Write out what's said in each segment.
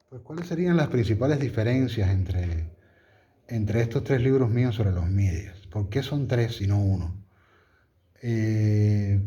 Pues, ¿cuáles serían las principales diferencias entre estos tres libros míos sobre los medias? ¿Por qué son tres y no uno? Eh,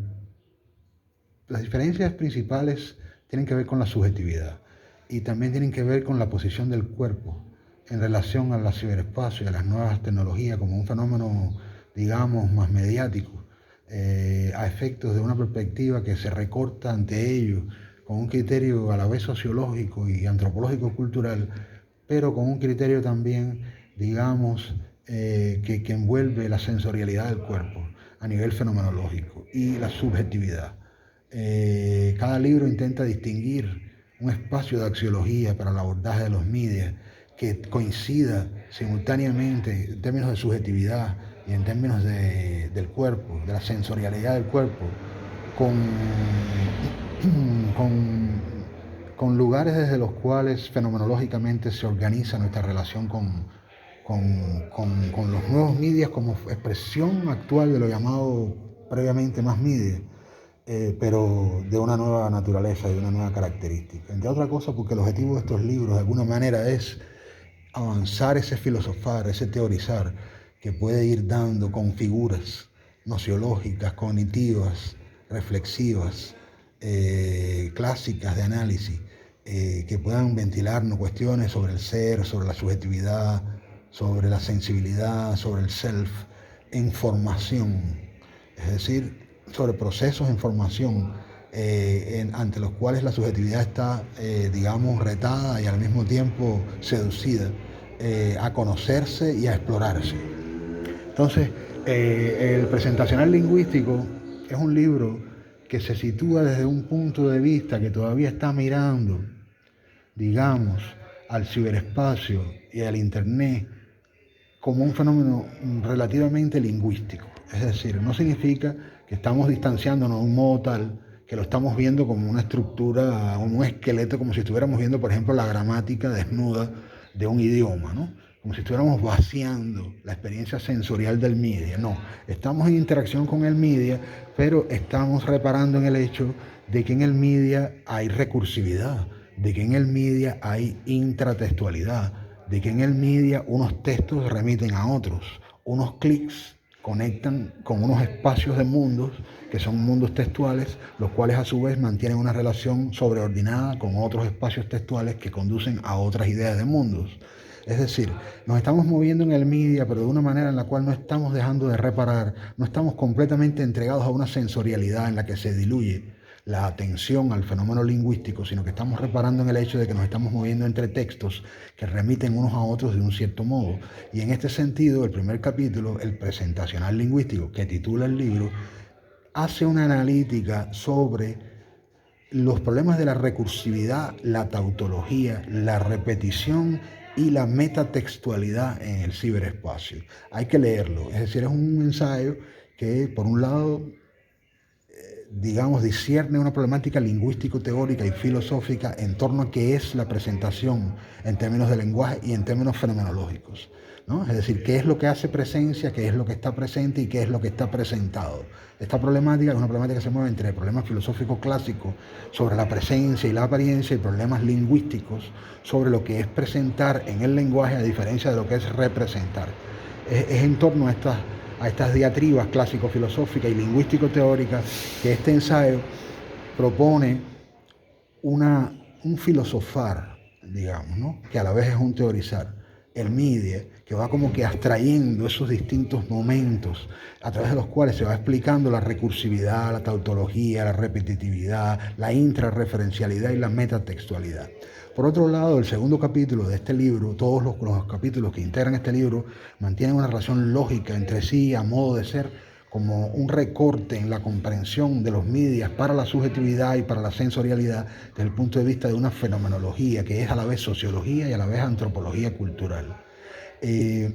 las diferencias principales tienen que ver con la subjetividad y también tienen que ver con la posición del cuerpo en relación al ciberespacio y a las nuevas tecnologías como un fenómeno, digamos, más mediático, a efectos de una perspectiva que se recorta ante ello con un criterio a la vez sociológico y antropológico cultural, pero con un criterio también, digamos, que envuelve la sensorialidad del cuerpo a nivel fenomenológico y la subjetividad. Cada libro intenta distinguir un espacio de axiología para el abordaje de los medios que coincida simultáneamente en términos de subjetividad y en términos del cuerpo, de la sensorialidad del cuerpo, con, con, con lugares desde los cuales fenomenológicamente se organiza nuestra relación con los nuevos medios como expresión actual de lo llamado previamente más media, pero de una nueva naturaleza y de una nueva característica. Entre otras cosas, porque el objetivo de estos libros de alguna manera es avanzar ese filosofar, ese teorizar que puede ir dando con figuras nociológicas, cognitivas, reflexivas, clásicas de análisis, que puedan ventilarnos cuestiones sobre el ser, sobre la subjetividad, sobre la sensibilidad, sobre el self, en formación, es decir, sobre procesos en formación ante los cuales la subjetividad está, digamos, retada y al mismo tiempo seducida a conocerse y a explorarse. Entonces, el presentacional lingüístico es un libro que se sitúa desde un punto de vista que todavía está mirando, digamos, al ciberespacio y al Internet como un fenómeno relativamente lingüístico. Es decir, no significa que estamos distanciándonos de un modo tal que lo estamos viendo como una estructura, como un esqueleto, como si estuviéramos viendo, por ejemplo, la gramática desnuda de un idioma, ¿no? Como si estuviéramos vaciando la experiencia sensorial del media. No, estamos en interacción con el media, pero estamos reparando en el hecho de que en el media hay recursividad, de que en el media hay intratextualidad, de que en el media unos textos remiten a otros, unos clics conectan con unos espacios de mundos que son mundos textuales, los cuales a su vez mantienen una relación sobreordinada con otros espacios textuales que conducen a otras ideas de mundos. Es decir, nos estamos moviendo en el media, pero de una manera en la cual no estamos dejando de reparar, no estamos completamente entregados a una sensorialidad en la que se diluye la atención al fenómeno lingüístico, sino que estamos reparando en el hecho de que nos estamos moviendo entre textos que remiten unos a otros de un cierto modo. Y en este sentido, el primer capítulo, el presentacional lingüístico, que titula el libro, hace una analítica sobre los problemas de la recursividad, la tautología, la repetición y la metatextualidad en el ciberespacio. Hay que leerlo, es decir, es un ensayo que por un lado, digamos, discierne una problemática lingüístico-teórica y filosófica en torno a qué es la presentación en términos de lenguaje y en términos fenomenológicos, ¿no? Es decir, qué es lo que hace presencia, qué es lo que está presente y qué es lo que está presentado. Esta problemática es una problemática que se mueve entre problemas filosóficos clásicos sobre la presencia y la apariencia y problemas lingüísticos sobre lo que es presentar en el lenguaje a diferencia de lo que es representar. Es en torno a estas diatribas clásico-filosóficas y lingüístico-teóricas que este ensayo propone un filosofar, digamos, ¿no? Que a la vez es un teorizar. El media, que va como que abstrayendo esos distintos momentos a través de los cuales se va explicando la recursividad, la tautología, la repetitividad, la intrarreferencialidad y la metatextualidad. Por otro lado, el segundo capítulo de este libro, todos los capítulos que integran este libro mantienen una relación lógica entre sí a modo de ser como un recorte en la comprensión de los medios para la subjetividad y para la sensorialidad desde el punto de vista de una fenomenología que es a la vez sociología y a la vez antropología cultural. Eh,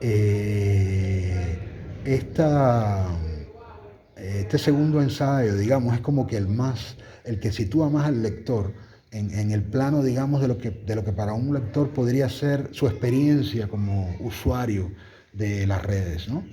eh, esta, este segundo ensayo, digamos, es como que el que sitúa más al lector en el plano, digamos, de lo que para un lector podría ser su experiencia como usuario de las redes, ¿no?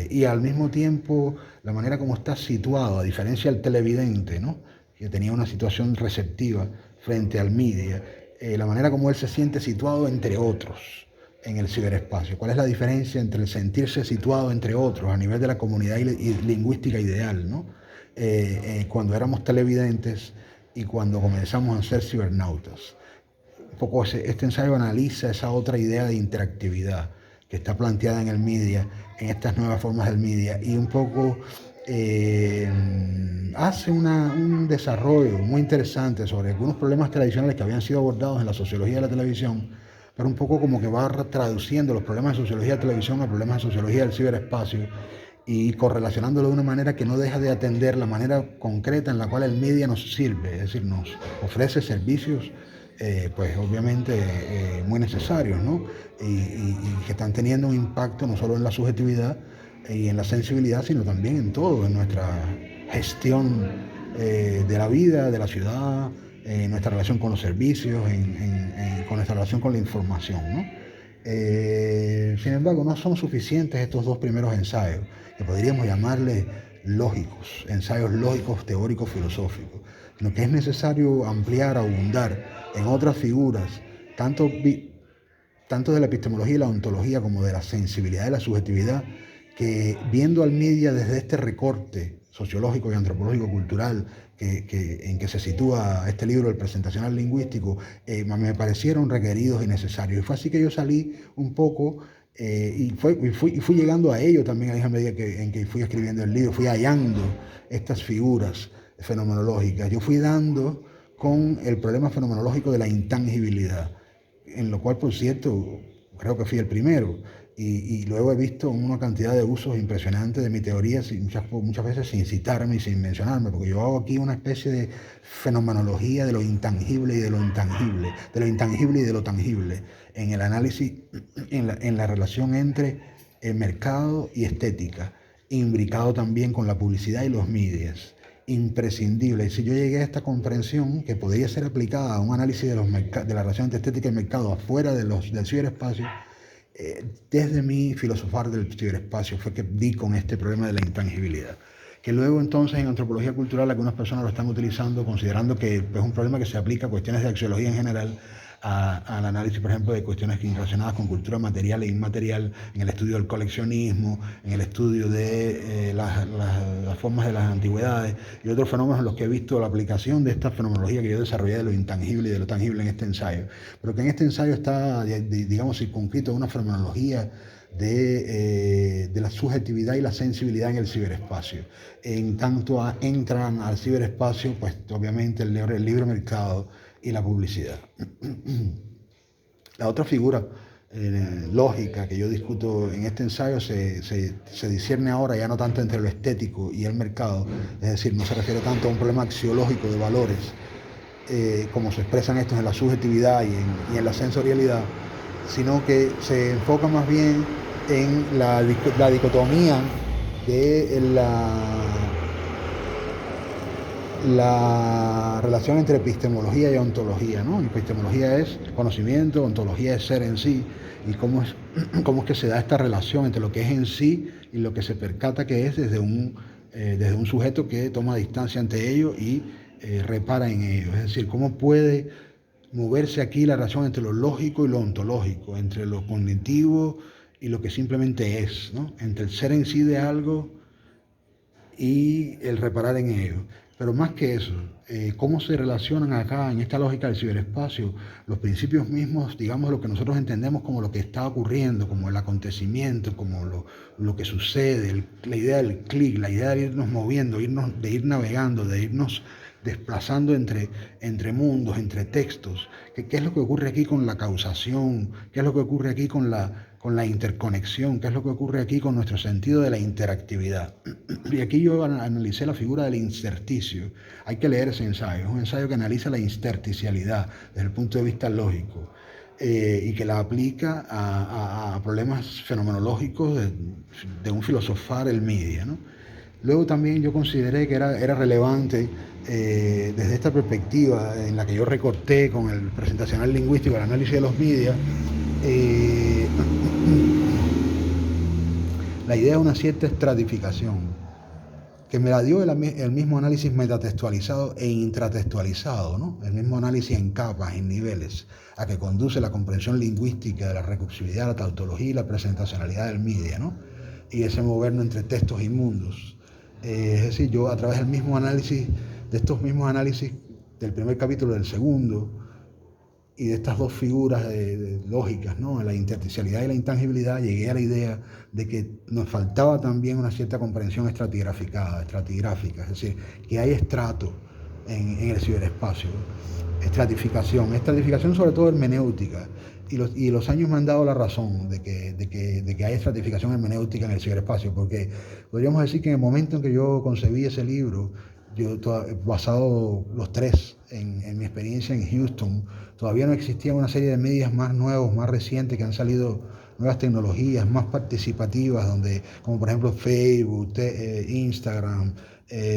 Y al mismo tiempo la manera como está situado, a diferencia del televidente, ¿no? que tenía una situación receptiva frente al media, la manera como él se siente situado entre otros en el ciberespacio. ¿Cuál es la diferencia entre el sentirse situado entre otros a nivel de la comunidad lingüística ideal, ¿no? Cuando éramos televidentes y cuando comenzamos a ser cibernautas? Un poco este ensayo analiza esa otra idea de interactividad que está planteada en el media, en estas nuevas formas del media, y un poco hace un desarrollo muy interesante sobre algunos problemas tradicionales que habían sido abordados en la sociología de la televisión, pero un poco como que va traduciendo los problemas de sociología de televisión a problemas de sociología del ciberespacio y correlacionándolo de una manera que no deja de atender la manera concreta en la cual el media nos sirve, es decir, nos ofrece servicios pues obviamente muy necesarios, ¿no? Y que están teniendo un impacto no solo en la subjetividad y en la sensibilidad, sino también en todo, en nuestra gestión de la vida, de la ciudad, en nuestra relación con los servicios, con nuestra relación con la información, ¿no? Sin embargo, no son suficientes estos dos primeros ensayos, que podríamos llamarle lógicos, ensayos lógicos, teóricos, filosóficos, sino que es necesario ampliar, abundar en otras figuras, tanto de la epistemología y la ontología como de la sensibilidad y la subjetividad, que viendo al media desde este recorte sociológico y antropológico cultural en que se sitúa este libro, el presentacional lingüístico, me parecieron requeridos y necesarios. Y fue así que yo salí un poco y fui llegando a ello también a la misma medida en que fui escribiendo el libro, fui hallando estas figuras fenomenológicas. Yo fui dando con el problema fenomenológico de la intangibilidad, en lo cual, por cierto, creo que fui el primero. Y luego he visto una cantidad de usos impresionantes de mi teoría, muchas veces sin citarme y sin mencionarme, porque yo hago aquí una especie de fenomenología de lo intangible y de lo intangible, de lo intangible y de lo tangible, en el análisis, en la relación entre el mercado y estética, imbricado también con la publicidad y los medios. Imprescindible. Y si yo llegué a esta comprensión que podría ser aplicada a un análisis de la relación entre estética y mercado afuera del ciberespacio, desde mi filosofar del ciberespacio fue que di con este problema de la intangibilidad, que luego entonces en antropología cultural algunas personas lo están utilizando considerando que es un problema que se aplica a cuestiones de axiología en general, al análisis, por ejemplo, de cuestiones relacionadas con cultura material e inmaterial, en el estudio del coleccionismo, en el estudio de las formas de las antigüedades y otros fenómenos en los que he visto la aplicación de esta fenomenología que yo desarrollé de lo intangible y de lo tangible en este ensayo. Pero que en este ensayo está, digamos, circunscrito a una fenomenología de la subjetividad y la sensibilidad en el ciberespacio. En tanto entran al ciberespacio, pues obviamente el libre mercado y la publicidad. La otra figura lógica que yo discuto en este ensayo se discierne ahora ya no tanto entre lo estético y el mercado, es decir, no se refiere tanto a un problema axiológico de valores, como se expresan estos en la subjetividad y en la sensorialidad, sino que se enfoca más bien en la dicotomía de la relación entre epistemología y ontología, ¿no? Epistemología es conocimiento, ontología es ser en sí, y cómo es que se da esta relación entre lo que es en sí y lo que se percata que es desde un sujeto que toma distancia ante ello y repara en ello. Es decir, cómo puede moverse aquí la relación entre lo lógico y lo ontológico, entre lo cognitivo y lo que simplemente es, ¿no? Entre el ser en sí de algo y el reparar en ello. Pero más que eso, cómo se relacionan acá en esta lógica del ciberespacio los principios mismos, digamos, lo que nosotros entendemos como lo que está ocurriendo, como el acontecimiento, como lo que sucede, la idea del clic, la idea de irnos moviendo, de ir navegando, de irnos desplazando entre mundos, entre textos. ¿Qué es lo que ocurre aquí con la causación? ¿Qué es lo que ocurre aquí con la interconexión? ¿Qué es lo que ocurre aquí con nuestro sentido de la interactividad? Y aquí yo analicé la figura del intersticio. Hay que leer ese ensayo. Es un ensayo que analiza la intersticialidad desde el punto de vista lógico y que la aplica a problemas fenomenológicos de un filosofar el media, ¿no? Luego también yo consideré que era relevante desde esta perspectiva en la que yo recorté con el presentacional lingüístico, el análisis de los medios, la idea de una cierta estratificación que me la dio el mismo análisis metatextualizado e intratextualizado, ¿no? El mismo análisis en capas, en niveles, a que conduce la comprensión lingüística de la recursividad, la tautología y la presentacionalidad del media, ¿no? Y ese movernos entre textos y mundos. Es decir, yo a través del mismo análisis, de estos mismos análisis del primer capítulo, del segundo, y de estas dos figuras lógicas, ¿no? La intersticialidad y la intangibilidad, llegué a la idea de que nos faltaba también una cierta comprensión estratigráfica, es decir, que hay estrato en el ciberespacio, estratificación sobre todo hermenéutica, y los años me han dado la razón de que hay estratificación hermenéutica en el ciberespacio, porque podríamos decir que en el momento en que yo concebí ese libro, yo basado los tres en mi experiencia en Houston, todavía no existía una serie de medios más nuevos, más recientes, que han salido nuevas tecnologías más participativas, como por ejemplo Facebook, Instagram,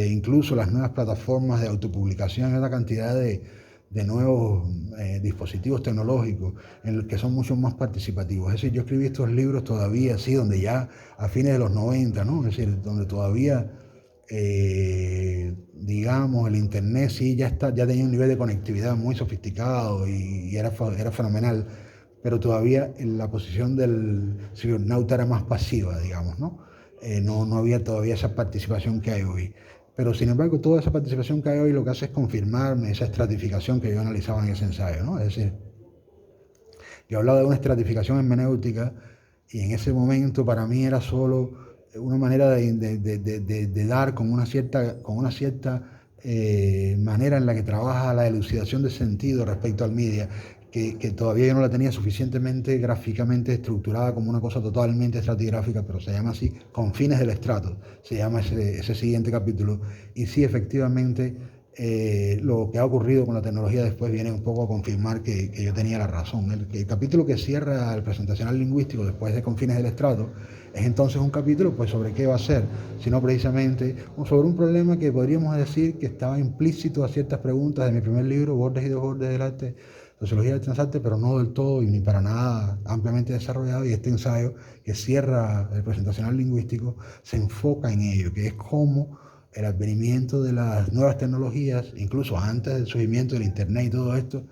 incluso las nuevas plataformas de autopublicación, una cantidad de nuevos dispositivos tecnológicos que son mucho más participativos. Es decir, yo escribí estos libros todavía así, donde ya a fines de los 90, ¿no? Es decir, donde todavía digamos, el internet sí ya tenía un nivel de conectividad muy sofisticado y era fenomenal, pero todavía en la posición del cibernauta era más pasiva, digamos, ¿no? No había todavía esa participación que hay hoy. Pero sin embargo, toda esa participación que hay hoy lo que hace es confirmarme esa estratificación que yo analizaba en ese ensayo, ¿no? Es decir, yo hablaba de una estratificación hermenéutica y en ese momento para mí era solo una manera de dar con una cierta manera en la que trabaja la elucidación de sentido respecto al media, que todavía yo no la tenía suficientemente gráficamente estructurada como una cosa totalmente estratigráfica, pero se llama así, con fines del estrato, se llama ese siguiente capítulo. Y sí, efectivamente, lo que ha ocurrido con la tecnología después viene un poco a confirmar que yo tenía la razón. El capítulo que cierra el presentacional lingüístico después de Confines del Estrato es entonces un capítulo pues sobre qué va a ser, sino precisamente sobre un problema que podríamos decir que estaba implícito a ciertas preguntas de mi primer libro, Bordes y Desbordes del Arte, Sociología del Transarte, pero no del todo y ni para nada ampliamente desarrollado, y este ensayo que cierra el presentacional lingüístico se enfoca en ello, que es cómo el advenimiento de las nuevas tecnologías, incluso antes del surgimiento del Internet y todo esto,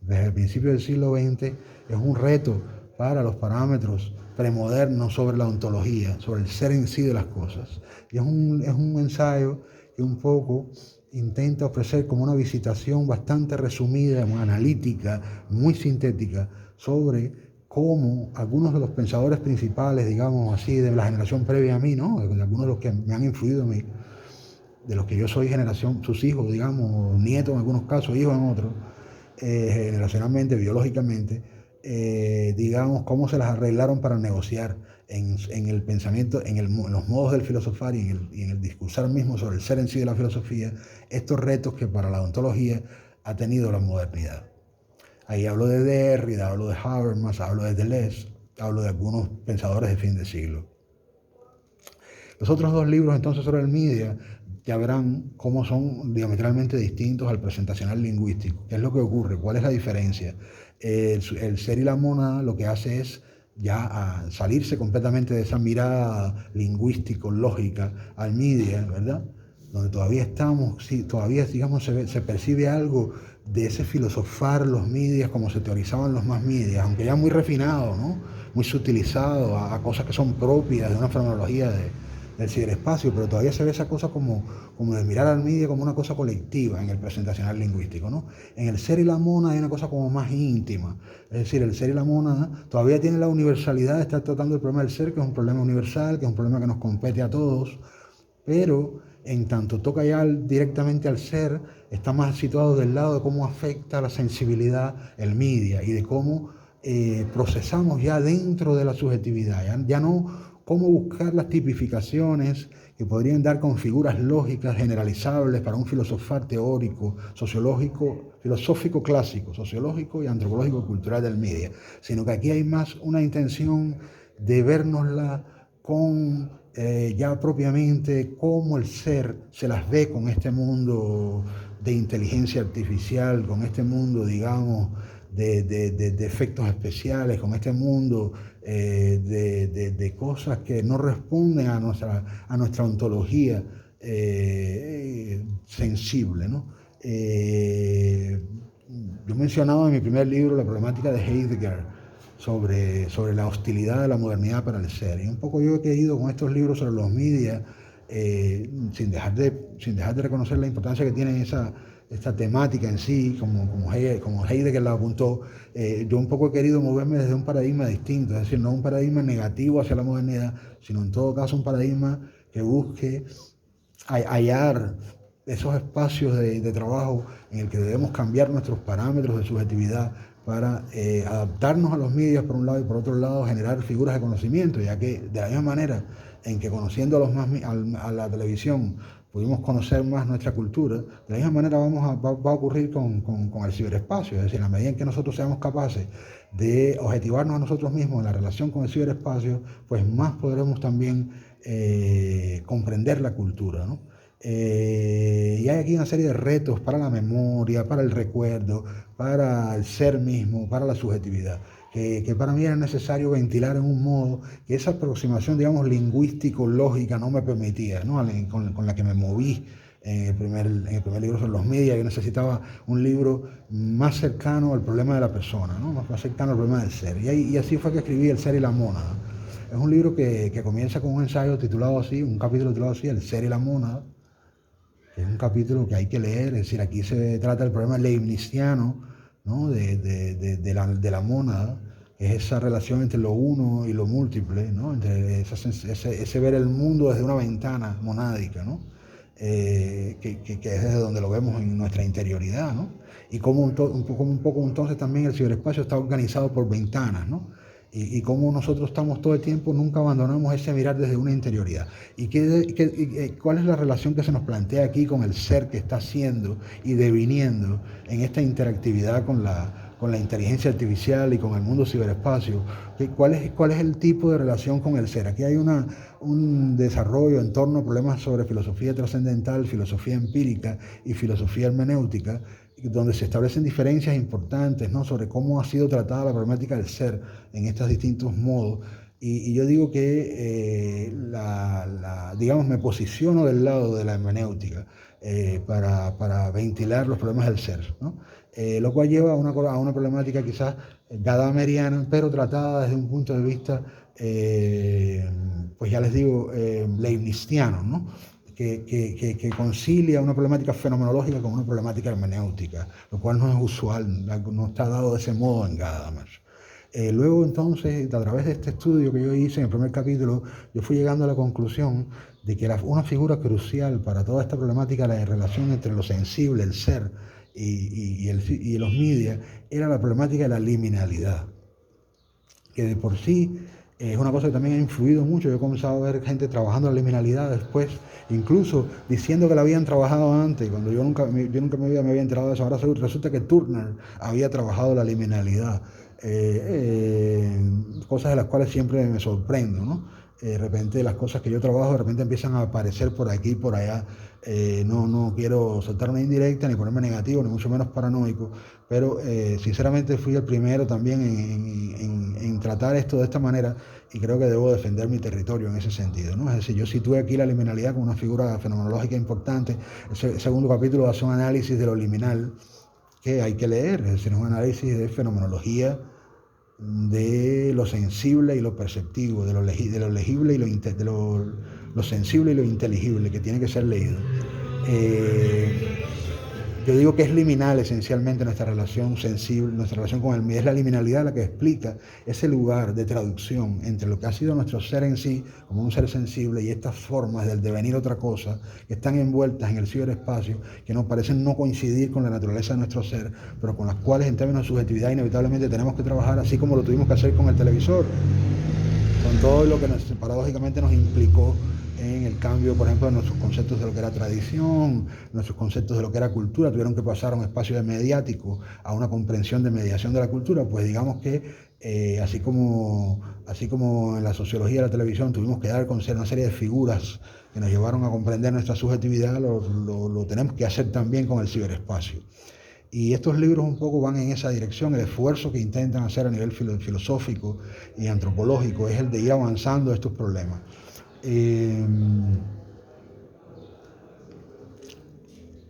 desde el principio del siglo XX, es un reto para los parámetros premodernos sobre la ontología, sobre el ser en sí de las cosas. Y es un ensayo que un poco intenta ofrecer como una visitación bastante resumida, muy analítica, muy sintética, sobre cómo algunos de los pensadores principales, digamos así, de la generación previa a mí, ¿no? De algunos de los que me han influido a mí, de los que yo soy generación, sus hijos, digamos, nietos en algunos casos, hijos en otros, generacionalmente, biológicamente, digamos, cómo se las arreglaron para negociar en el pensamiento, en los modos del filosofar y en el discursar mismo sobre el ser en sí de la filosofía, estos retos que para la ontología ha tenido la modernidad. Ahí hablo de Derrida, hablo de Habermas, hablo de Deleuze, hablo de algunos pensadores de fin de siglo. Los otros dos libros entonces sobre el media ya verán cómo son diametralmente distintos al presentacional lingüístico. ¿Qué es lo que ocurre? ¿Cuál es la diferencia? El ser y la mónada lo que hace es ya salirse completamente de esa mirada lingüístico-lógica al media, ¿verdad? Donde todavía estamos, sí, todavía digamos se percibe algo de ese filosofar los medias como se teorizaban los más medias, aunque ya muy refinado, ¿no? Muy sutilizado a cosas que son propias de una fenomenología del ciberespacio, pero todavía se ve esa cosa como de mirar al media como una cosa colectiva en el presentacional lingüístico, ¿no? En el ser y la mónada hay una cosa como más íntima, es decir, el ser y la mónada todavía tienen la universalidad de estar tratando el problema del ser, que es un problema universal, que es un problema que nos compete a todos, pero en tanto toca ya directamente al ser, está más situado del lado de cómo afecta la sensibilidad el media y de cómo procesamos ya dentro de la subjetividad, ya no cómo buscar las tipificaciones que podrían dar con figuras lógicas generalizables para un filosofar teórico, sociológico, filosófico clásico, sociológico y antropológico cultural del media, sino que aquí hay más una intención de vernosla con ya propiamente cómo el ser se las ve con este mundo de inteligencia artificial, con este mundo, digamos, de efectos especiales, con este mundo de cosas que no responden a nuestra ontología sensible, ¿no? Yo mencionaba en mi primer libro la problemática de Heidegger sobre la hostilidad de la modernidad para el ser. Y un poco yo he querido con estos libros sobre los media, sin dejar de reconocer la importancia que tiene esta temática en sí, como Heidegger la apuntó, yo un poco he querido moverme desde un paradigma distinto, es decir, no un paradigma negativo hacia la modernidad, sino en todo caso un paradigma que busque hallar esos espacios de trabajo en el que debemos cambiar nuestros parámetros de subjetividad para adaptarnos a los medios por un lado y por otro lado generar figuras de conocimiento, ya que de la misma manera en que conociendo a la televisión pudimos conocer más nuestra cultura, de la misma manera va a ocurrir con el ciberespacio, es decir, en la medida en que nosotros seamos capaces de objetivarnos a nosotros mismos en la relación con el ciberespacio, pues más podremos también comprender la cultura, ¿no? Y hay aquí una serie de retos para la memoria, para el recuerdo, para el ser mismo, para la subjetividad, que para mí era necesario ventilar en un modo que esa aproximación, digamos, lingüístico-lógica no me permitía, ¿no? Con la que me moví en el primer libro sobre los medios. Yo necesitaba un libro más cercano al problema de la persona, ¿no? Más cercano al problema del ser. Y así fue que escribí El ser y la mónada. Es un libro que comienza con un ensayo titulado así, un capítulo titulado así, El ser y la mónada. Es un capítulo que hay que leer, es decir, aquí se trata del problema leibniziano, ¿no? de la mónada, que es esa relación entre lo uno y lo múltiple, ¿no? Entre ese ver el mundo desde una ventana monádica, ¿no? Que es desde donde lo vemos en nuestra interioridad, ¿no? Y cómo un poco entonces también el ciberespacio está organizado por ventanas, ¿no? Y cómo nosotros estamos todo el tiempo, nunca abandonamos ese mirar desde una interioridad. ¿Cuál es la relación que se nos plantea aquí con el ser que está siendo y deviniendo en esta interactividad con la inteligencia artificial y con el mundo ciberespacio? ¿Cuál es el tipo de relación con el ser? Aquí hay un desarrollo en torno a problemas sobre filosofía trascendental, filosofía empírica y filosofía hermenéutica, donde se establecen diferencias importantes, ¿no? Sobre cómo ha sido tratada la problemática del ser en estos distintos modos. Y yo digo que, digamos, me posiciono del lado de la hermenéutica para ventilar los problemas del ser, ¿no? Lo cual lleva a una problemática quizás gadameriana, pero tratada desde un punto de vista, pues ya les digo, leibniziano, ¿no? Que concilia una problemática fenomenológica con una problemática hermenéutica, lo cual no es usual, no está dado de ese modo en Gadamer. Luego entonces, a través de este estudio que yo hice en el primer capítulo, yo fui llegando a la conclusión de que una figura crucial para toda esta problemática de la relación entre lo sensible, el ser y los media, era la problemática de la liminalidad, que de por sí es una cosa que también ha influido mucho. Yo he comenzado a ver gente trabajando la liminalidad después, incluso diciendo que la habían trabajado antes, cuando yo nunca me había enterado de eso. Ahora resulta que Turner había trabajado la liminalidad, cosas de las cuales siempre me sorprendo, ¿no? De repente las cosas que yo trabajo de repente empiezan a aparecer por aquí y por allá. No quiero soltar una indirecta ni ponerme negativo, ni mucho menos paranoico, pero sinceramente fui el primero también en tratar esto de esta manera, y creo que debo defender mi territorio en ese sentido, ¿no? Es decir, yo situé aquí la liminalidad como una figura fenomenológica importante. El segundo capítulo hace un análisis de lo liminal que hay que leer, es decir, es un análisis de fenomenología, de lo sensible y lo perceptivo, de lo legible y lo sensible y lo inteligible, que tiene que ser leído. Yo digo que es liminal esencialmente nuestra relación sensible, nuestra relación con el medio. Es la liminalidad la que explica ese lugar de traducción entre lo que ha sido nuestro ser en sí, como un ser sensible, y estas formas del devenir otra cosa, que están envueltas en el ciberespacio, que nos parecen no coincidir con la naturaleza de nuestro ser, pero con las cuales en términos de subjetividad inevitablemente tenemos que trabajar, así como lo tuvimos que hacer con el televisor, con todo lo que paradójicamente nos implicó en el cambio, por ejemplo, de nuestros conceptos de lo que era tradición, nuestros conceptos de lo que era cultura. Tuvieron que pasar a un espacio de mediático, a una comprensión de mediación de la cultura. Pues digamos que así como en la sociología de la televisión tuvimos que dar con una serie de figuras que nos llevaron a comprender nuestra subjetividad, lo tenemos que hacer también con el ciberespacio. Y estos libros un poco van en esa dirección. El esfuerzo que intentan hacer a nivel filosófico y antropológico es el de ir avanzando estos problemas.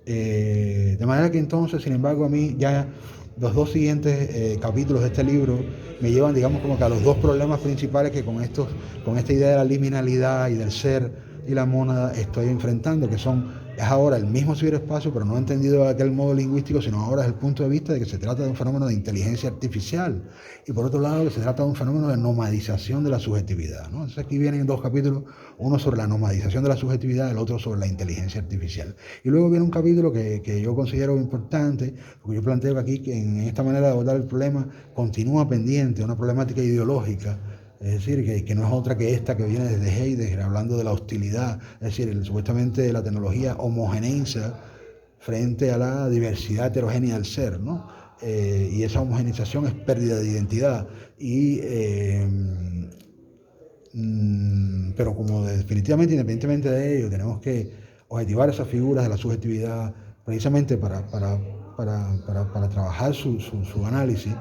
De manera que entonces, sin embargo, a mí ya los dos siguientes capítulos de este libro me llevan, digamos, como que a los dos problemas principales que con esta idea de la liminalidad y del ser y la mónada estoy enfrentando, que es ahora el mismo ciberespacio, pero no entendido de aquel modo lingüístico, sino ahora desde el punto de vista de que se trata de un fenómeno de inteligencia artificial, y por otro lado que se trata de un fenómeno de nomadización de la subjetividad, ¿no? Entonces aquí vienen dos capítulos, uno sobre la nomadización de la subjetividad, el otro sobre la inteligencia artificial. Y luego viene un capítulo que yo considero importante, porque yo planteo que aquí, que en esta manera de abordar el problema, continúa pendiente una problemática ideológica. Es decir, que no es otra que esta que viene desde Heidegger, hablando de la hostilidad, es decir, supuestamente la tecnología homogeneiza frente a la diversidad heterogénea del ser, ¿no? Y esa homogeneización es pérdida de identidad. Pero como definitivamente, independientemente de ello, tenemos que objetivar esas figuras de la subjetividad precisamente para trabajar su análisis.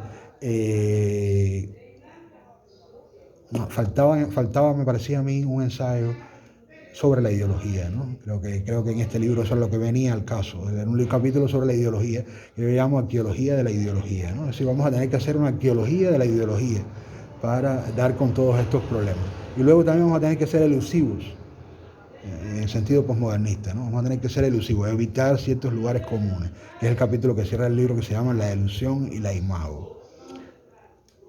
Faltaba, me parecía a mí, un ensayo sobre la ideología, ¿no? Creo que en este libro eso es lo que venía al caso. Era un capítulo sobre la ideología, que yo llamo arqueología de la ideología, ¿no? Es decir, vamos a tener que hacer una arqueología de la ideología para dar con todos estos problemas. Y luego también vamos a tener que ser elusivos, en el sentido posmodernista, ¿no? Vamos a tener que ser elusivos, evitar ciertos lugares comunes, que es el capítulo que cierra el libro, que se llama La ilusión y la imago.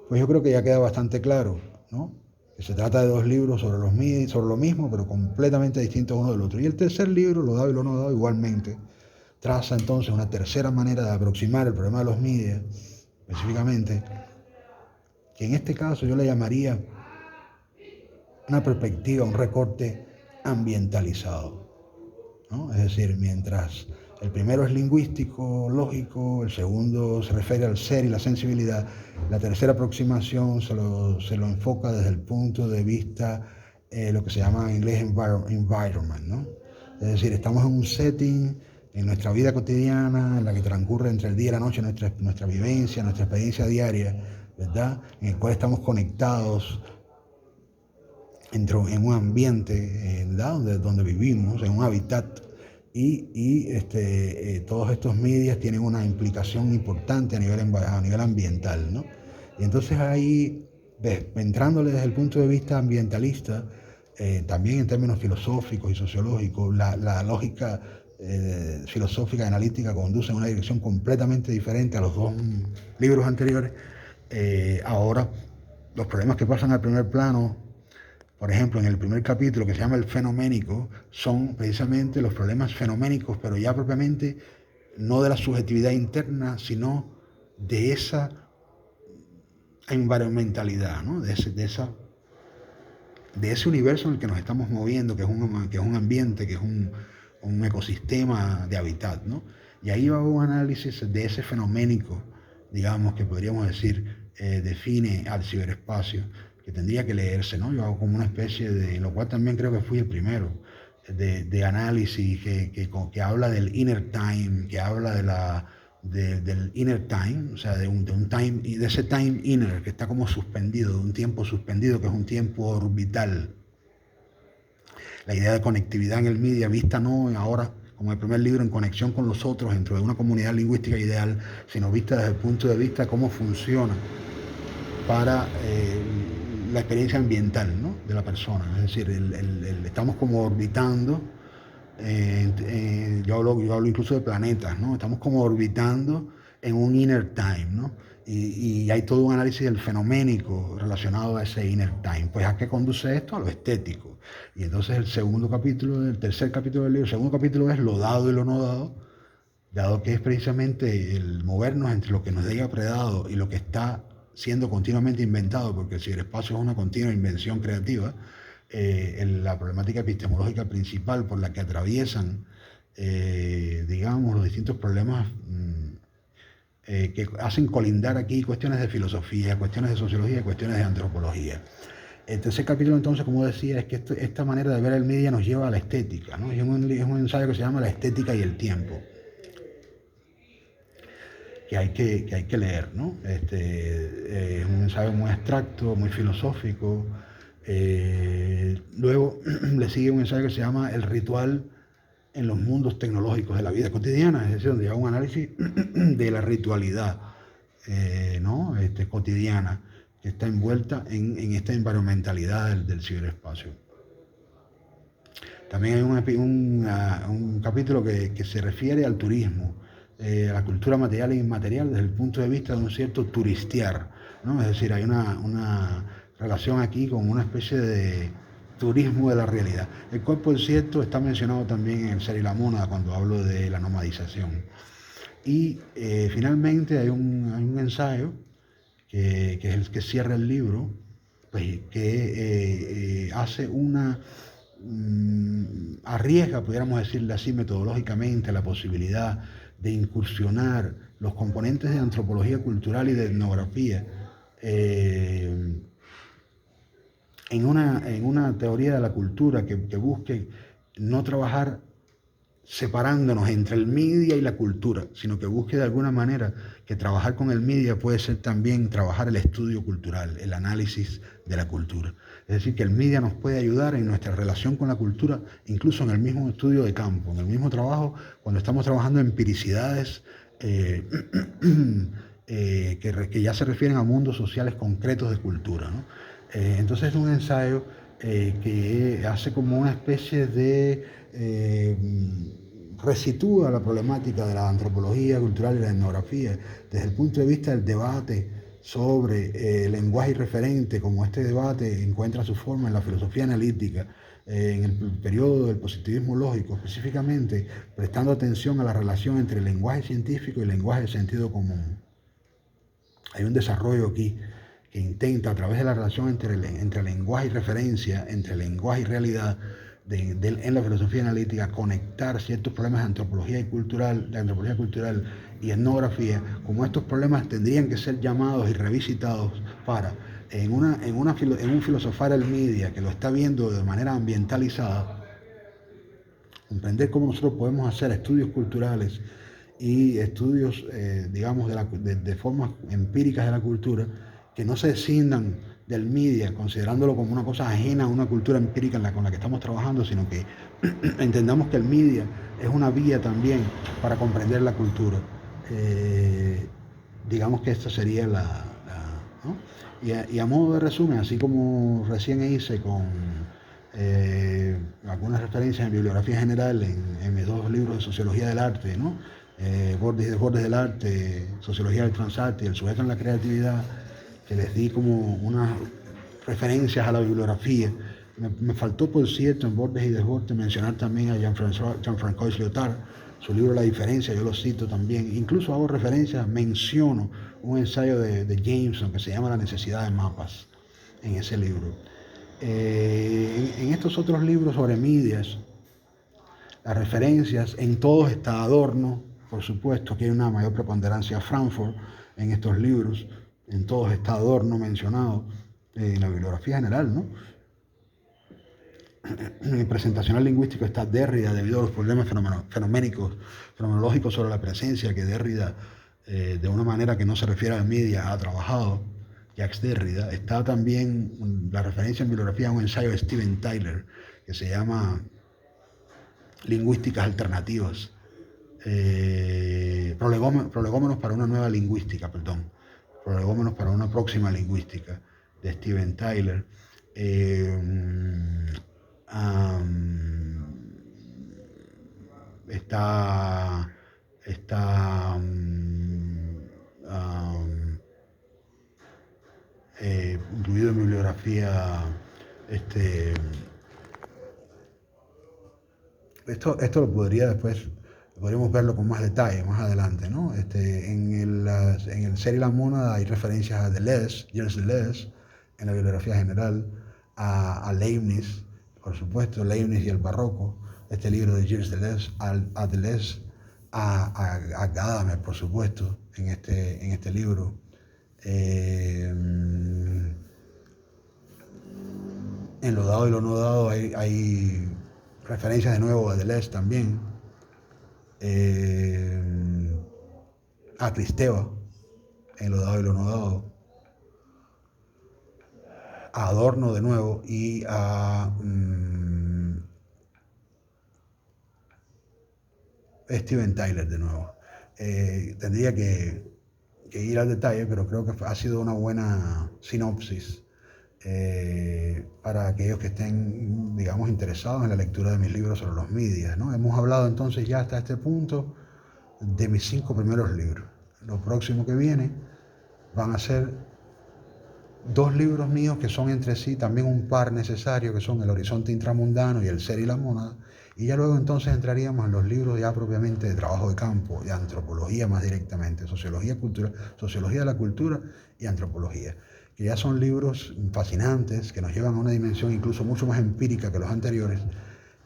Pues yo creo que ya queda bastante claro, ¿no? Que se trata de dos libros sobre lo mismo, pero completamente distintos uno del otro. Y el tercer libro, Lo dado y lo no dado, igualmente traza entonces una tercera manera de aproximar el problema de los medios, específicamente, que en este caso yo le llamaría una perspectiva, un recorte ambientalizado, ¿no? Es decir, mientras el primero es lingüístico, lógico, el segundo se refiere al ser y la sensibilidad, la tercera aproximación se lo enfoca desde el punto de vista, lo que se llama en inglés environment, ¿no? Es decir, estamos en un setting, en nuestra vida cotidiana, en la que transcurre entre el día y la noche nuestra vivencia, nuestra experiencia diaria, ¿verdad? En el cual estamos conectados en un ambiente, ¿verdad? Donde vivimos, en un hábitat. Todos estos medios tienen una implicación importante a nivel ambiental, ¿no? Y entonces ahí, entrándole desde el punto de vista ambientalista, también en términos filosóficos y sociológicos, la lógica filosófica y analítica conduce en una dirección completamente diferente a los dos libros anteriores. Ahora, los problemas que pasan al primer plano, por ejemplo, en el primer capítulo, que se llama El Fenoménico, son precisamente los problemas fenoménicos, pero ya propiamente no de la subjetividad interna, sino de esa environmentalidad, ¿no? de ese universo en el que nos estamos moviendo, que es un ambiente, que es un ecosistema de hábitat, ¿no? Y ahí va un análisis de ese fenoménico, digamos, que podríamos decir define al ciberespacio, que tendría que leerse, ¿no? Yo hago como una especie de, lo cual también creo que fui el primero, de análisis que habla del inner time, que habla del inner time, o sea, de un time, y de ese time inner que está como suspendido, de un tiempo suspendido que es un tiempo orbital. La idea de conectividad en el media, vista no ahora como el primer libro en conexión con los otros dentro de una comunidad lingüística ideal, sino vista desde el punto de vista de cómo funciona para la experiencia ambiental, ¿no? De la persona. Es decir, estamos como orbitando, yo hablo incluso de planetas, ¿no? Estamos como orbitando en un inner time, ¿no? Y hay todo un análisis del fenoménico relacionado a ese inner time. Pues ¿a qué conduce esto? A lo estético. Y entonces el tercer capítulo del libro, el segundo capítulo es Lo dado y lo no dado, dado que es precisamente el movernos entre lo que nos diga predado y lo que está siendo continuamente inventado, porque el ciberespacio es una continua invención creativa. La problemática epistemológica principal por la que atraviesan, digamos, los distintos problemas que hacen colindar aquí cuestiones de filosofía, cuestiones de sociología y cuestiones de antropología. El tercer capítulo, entonces, como decía, es que esta manera de ver el media nos lleva a la estética, ¿no? Es un ensayo que se llama La estética y el tiempo, que hay que leer, ¿no? Es un ensayo muy abstracto, muy filosófico. Luego le sigue un ensayo que se llama El ritual en los mundos tecnológicos de la vida cotidiana, es decir, donde hay un análisis de la ritualidad, ¿no? Cotidiana, que está envuelta en esta environmentalidad del ciberespacio. También hay un capítulo que se refiere al turismo, a la cultura material e inmaterial desde el punto de vista de un cierto turistear, ¿no? Es decir, hay una relación aquí con una especie de turismo de la realidad, el cual, por cierto, está mencionado también en el Ser y la Mónada cuando hablo de la nomadización. Y finalmente hay un ensayo que es el que cierra el libro, pues, que hace arriesga, pudiéramos decirle así metodológicamente, la posibilidad de incursionar los componentes de antropología cultural y de etnografía en una teoría de la cultura que busque no trabajar separándonos entre el media y la cultura, sino que busque de alguna manera que trabajar con el media puede ser también trabajar el estudio cultural, el análisis de la cultura. Es decir, que el media nos puede ayudar en nuestra relación con la cultura, incluso en el mismo estudio de campo, en el mismo trabajo, cuando estamos trabajando en empiricidades que ya se refieren a mundos sociales concretos de cultura, ¿no? Entonces es un ensayo que hace como una especie de resitúa la problemática de la antropología cultural y la etnografía desde el punto de vista del debate sobre el lenguaje irreferente, como este debate encuentra su forma en la filosofía analítica, en el periodo del positivismo lógico, específicamente prestando atención a la relación entre el lenguaje científico y el lenguaje de sentido común. Hay un desarrollo aquí que intenta, a través de la relación entre lenguaje y referencia, entre lenguaje y realidad, en la filosofía analítica, conectar ciertos problemas de antropología cultural y etnografía, como estos problemas tendrían que ser llamados y revisitados para, en un filosofar el media que lo está viendo de manera ambientalizada, comprender cómo nosotros podemos hacer estudios culturales y estudios, digamos, de formas empíricas de la cultura que no se descindan del media, considerándolo como una cosa ajena a una cultura empírica con la que estamos trabajando, sino que entendamos que el media es una vía también para comprender la cultura. Digamos que esta sería ¿no? Y a modo de resumen, así como recién hice con algunas referencias en bibliografía general en mis dos libros de sociología del arte, ¿no? Bordes y desbordes del arte, sociología del transarte y el sujeto en la creatividad, que les di como unas referencias a la bibliografía. Me faltó, por cierto, en Bordes y desbordes mencionar también a Jean-François Lyotard, su libro La diferencia, yo lo cito también. Incluso hago referencias, menciono un ensayo de Jameson que se llama La necesidad de mapas en ese libro. En estos otros libros sobre medias, las referencias, en todos está Adorno, por supuesto, aquí hay una mayor preponderancia a Frankfurt en estos libros, en todos está Adorno mencionado, en la bibliografía general, ¿no? En el presentacional lingüístico está Derrida, debido a los problemas fenomenológicos sobre la presencia que Derrida, de una manera que no se refiere a la media, ha trabajado. Jacques Derrida. Está también la referencia en bibliografía a un ensayo de Steven Tyler que se llama Lingüísticas Alternativas. Prolegómenos para una nueva lingüística, perdón. Prolegómenos para una próxima lingüística de Steven Tyler. Está incluido en bibliografía esto lo podríamos verlo con más detalle más adelante, ¿no? En el Ser y la Mónada hay referencias a Deleuze, Gilles Deleuze, en la bibliografía general, a Leibniz, por supuesto, Leibniz y el barroco, este libro de Gilles Deleuze, a Deleuze, a Gadamer, por supuesto, en este libro. En lo dado y lo no dado hay referencias de nuevo a Deleuze también, a Kristeva, en lo dado y lo no dado, a Adorno de nuevo y a Es Steven Tyler de nuevo. Tendría que ir al detalle, pero creo que ha sido una buena sinopsis para aquellos que estén, digamos, interesados en la lectura de mis libros sobre los medias, ¿no? Hemos hablado entonces ya hasta este punto de mis 5 primeros libros. Lo próximo que viene van a ser 2 libros míos que son entre sí también un par necesario, que son El horizonte intramundano y El ser y la mónada. Y ya luego entonces entraríamos en los libros ya propiamente de trabajo de campo, de antropología más directamente, sociología cultural, sociología de la cultura y antropología, que ya son libros fascinantes, que nos llevan a una dimensión incluso mucho más empírica que los anteriores.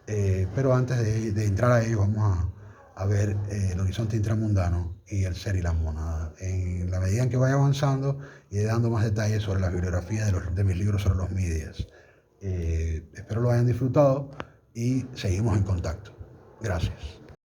Pero antes de entrar a ellos vamos a ver El horizonte intramundano y El ser y la mónada. En la medida en que vaya avanzando, iré dando más detalles sobre la bibliografía de mis libros sobre los medias. Espero lo hayan disfrutado y seguimos en contacto. Gracias.